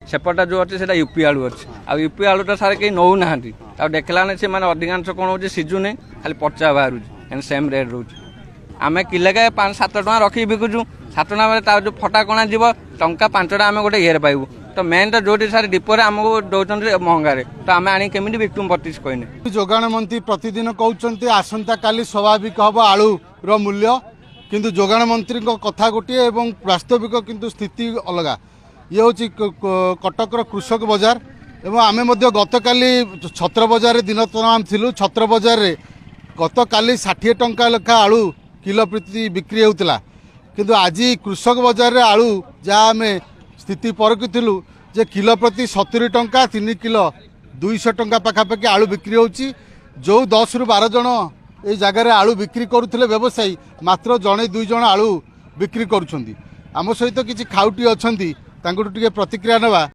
सेपटा जो अच्छे से यूपी आलू अच्छे आ यूपी आलूटा सारे कहीं नौ ना देखला से मैंने अधिकांश कौन हो सिझुनी खाली पचा बाहर सेम रेट रोच आम किलेके 5-7 टଙ୍କା रखी बिकुचु 7 टଙ୍କା बेले जो फटा कणा जीव टंका 5 टଙ୍କା आम गोटे इे पाइबू तो मेन तो जो सारे डिपोरे आमको दौरान महंगार तो आम आनी केमी बिकूँ 32 कहने जोगाण मंत्री प्रतिदिन कहते आसंता काली स्वाभाविक हम आलू रूल्य किंतु जोगाण मंत्री कथा गोटे और वास्तविक किंतु स्थिति अलग ये हूँ कटकर कृषक बजार एवं आम गत काली छत्र बजार दिन तमाम थिलु छत्र बजार रे गत काली 60 टंका लेखा आलू किलो प्रति बिक्री होता किंतु आज कृषक बजार रे आलू जहाँ आम स्थिति परखिलु जे किलो प्रति 70 टंका 3 किलो 200 टंका पाखापाखि आलू बिक्री होची जो 10 ରୁ 12 जन ये जगार आलू बिक्री करुले व्यवसायी मात्र जड़े 2 जन आलू बिक्री करुँच आम सहित किसी खाउटी अच्छा प्रतिक्रिया नवा।